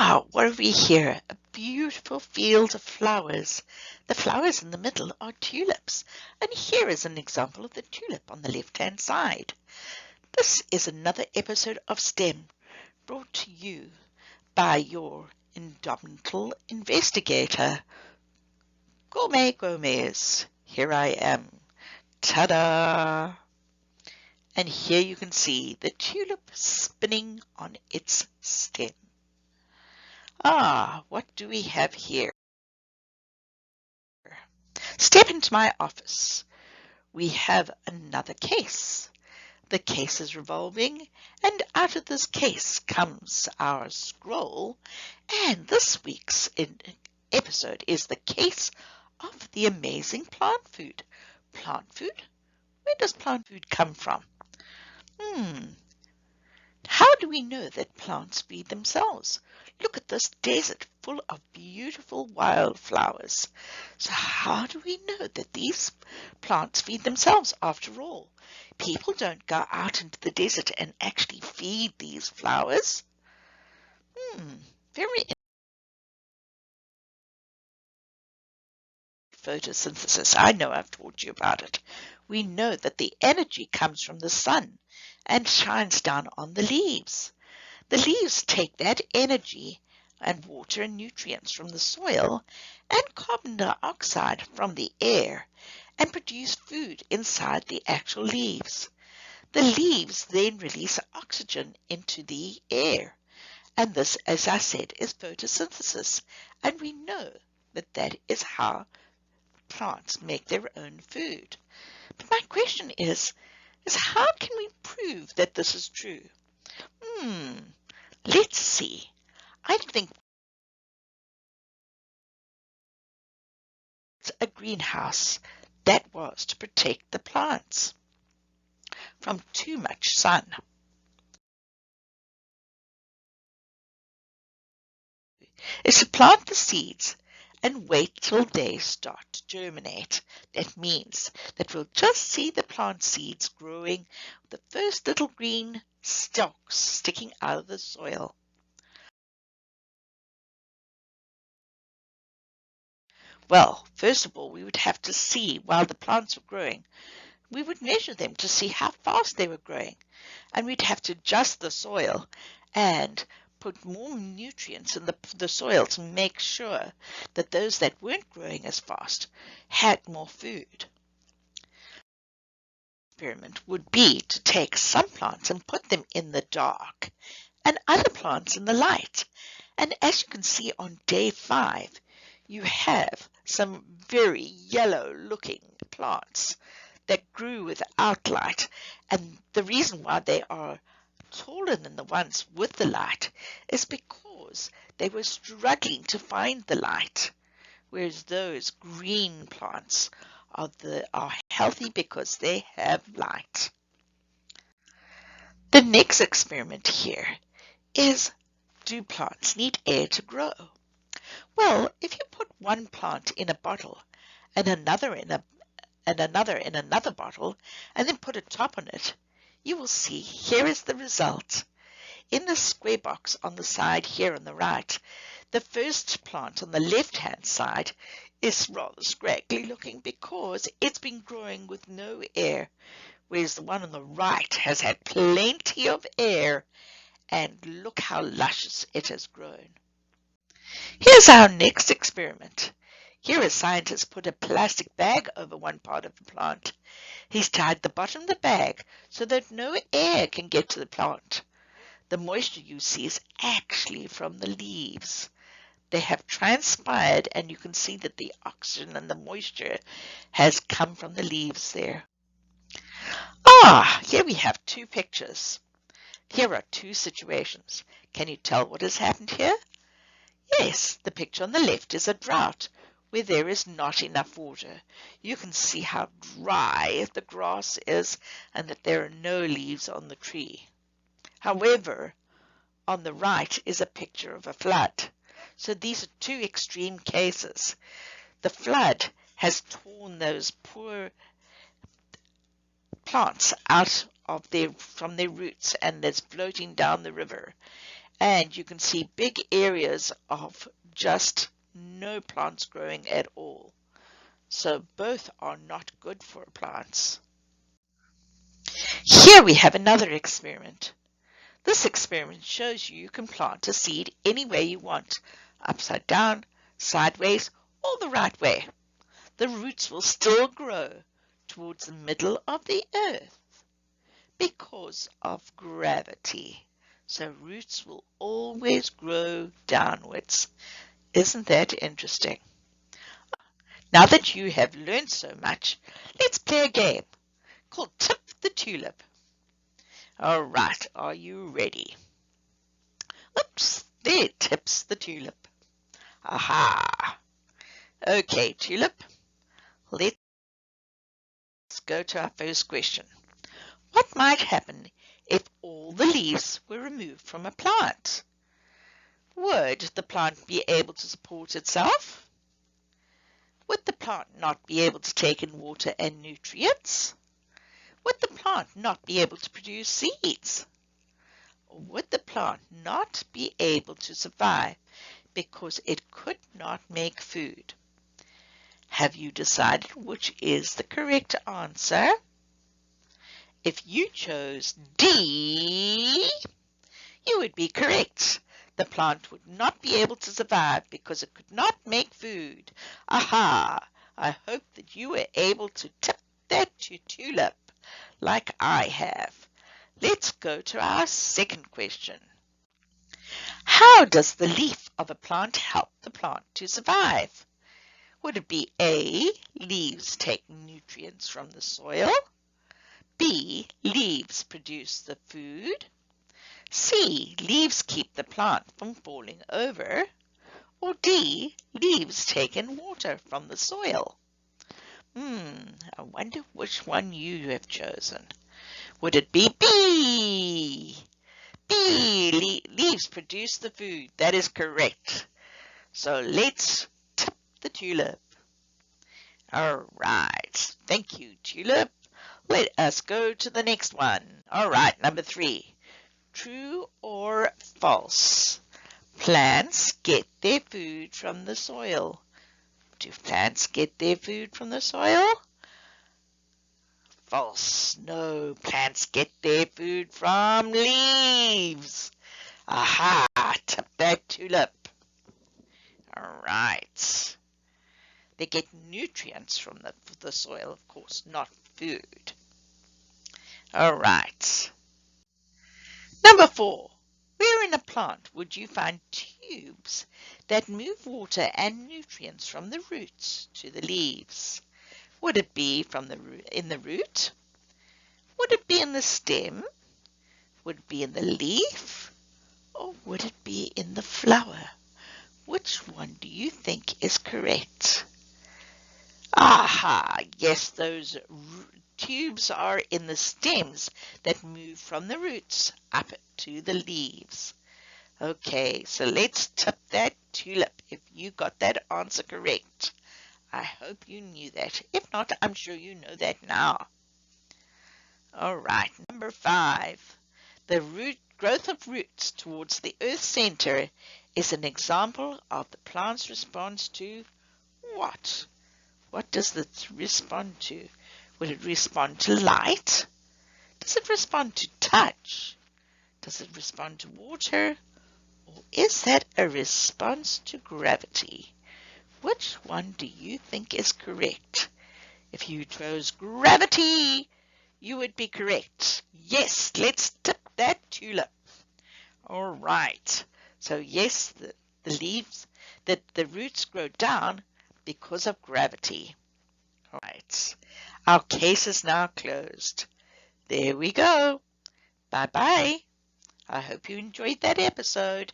What have we here? A beautiful field of flowers. The flowers in the middle are tulips. And here is an example of the tulip on the left-hand side. This is another episode of STEM brought to you by your indomitable investigator, Gourmet Gomez. Here I am. Ta-da! And here you can see the tulip spinning on its stem. What do we have here? Step into my office. We have another case. The case is revolving, and out of this case comes our scroll. And this week's episode is the case of the amazing plant food. Plant food? Where does plant food come from? How do we know that plants feed themselves? Look at this desert full of beautiful wildflowers. So how do we know that these plants feed themselves after all? People don't go out into the desert and actually feed these flowers. Very photosynthesis. I know I've taught you about it. We know that the energy comes from the sun and shines down on the leaves. The leaves take that energy and water and nutrients from the soil and carbon dioxide from the air and produce food inside the actual leaves. The leaves then release oxygen into the air. And this, as I said, is photosynthesis. And we know that that is how plants make their own food. But my question is how can we prove that this is true? Let's see. I think it's a greenhouse that was to protect the plants from too much sun. It's to plant the seeds and wait till they start to germinate. That means that we'll just see the plant seeds growing, the first little green stalks sticking out of the soil. Well, first of all, we would have to see while the plants were growing. We would measure them to see how fast they were growing. And we'd have to adjust the soil and put more nutrients in the soil to make sure that those that weren't growing as fast had more food. The experiment would be to take some plants and put them in the dark and other plants in the light. And as you can see on day 5, you have some very yellow looking plants that grew without light. And the reason why they are taller than the ones with the light is because they were struggling to find the light, whereas those green plants are healthy because they have light. The next experiment here is, do plants need air to grow? Well, if you put one plant in a bottle and another in another bottle and then put a top on it, you will see here is the result. In the square box on the side here on the right, the first plant on the left-hand side is rather scraggly looking because it's been growing with no air, whereas the one on the right has had plenty of air, and look how luscious it has grown. Here's our next experiment. Here a scientist put a plastic bag over one part of the plant. He's tied the bottom of the bag so that no air can get to the plant. The moisture you see is actually from the leaves. They have transpired, and you can see that the oxygen and the moisture has come from the leaves there. Here we have 2 pictures. Here are 2 situations. Can you tell what has happened here? Yes, the picture on the left is a drought where there is not enough water. You can see how dry the grass is and that there are no leaves on the tree. However, on the right is a picture of a flood. So these are 2 extreme cases. The flood has torn those poor plants out of from their roots, and it's floating down the river. And you can see big areas of just no plants growing at all. So both are not good for plants. Here we have another experiment. This experiment shows you can plant a seed any way you want, upside down, sideways, or the right way. The roots will still grow towards the middle of the earth because of gravity. So roots will always grow downwards. Isn't that interesting? Now that you have learned so much, let's play a game called Tip the Tulip. All right, are you ready? Oops, there tips the tulip. Aha! Okay, Tulip, let's go to our first question. What might happen if all the leaves were removed from a plant? Would the plant be able to support itself? Would the plant not be able to take in water and nutrients? Would the plant not be able to produce seeds? Or would the plant not be able to survive because it could not make food? Have you decided which is the correct answer? If you chose D, you would be correct. The plant would not be able to survive because it could not make food. Aha! I hope that you were able to tip that tulip like I have. Let's go to our second question. How does the leaf of a plant help the plant to survive? Would it be A, leaves take nutrients from the soil? B, leaves produce the food? C, leaves keep the plant from falling over? Or D, leaves take in water from the soil? I wonder which one you have chosen. Would it be B? B, leaves produce the food. That is correct. So let's tip the tulip. All right. Thank you, Tulip. Let us go to the next one. All right, number 3. True or false? Plants get their food from the soil. Do plants get their food from the soil? False. No, plants get their food from leaves. Aha, tip that tulip. All right. They get nutrients from the soil, of course, not food. All right. Number 4. Where in a plant would you find tubes that move water and nutrients from the roots to the leaves? Would it be in the root? Would it be in the stem? Would it be in the leaf? Or would it be in the flower? Which one do you think is correct? Aha, yes, those tubes are in the stems that move from the roots up to the leaves. Okay, so let's tip that tulip if you got that answer correct. I hope you knew that. If not, I'm sure you know that now. All right, number 5. The growth of roots towards the earth's center is an example of the plant's response to what? What does it respond to? Would it respond to light? Does it respond to touch? Does it respond to water? Or is that a response to gravity? Which one do you think is correct? If you chose gravity, you would be correct. Yes, let's tip that tulip. All right. So yes, the leaves, the roots grow down because of gravity. All right. Our case is now closed. There we go. Bye-bye. I hope you enjoyed that episode.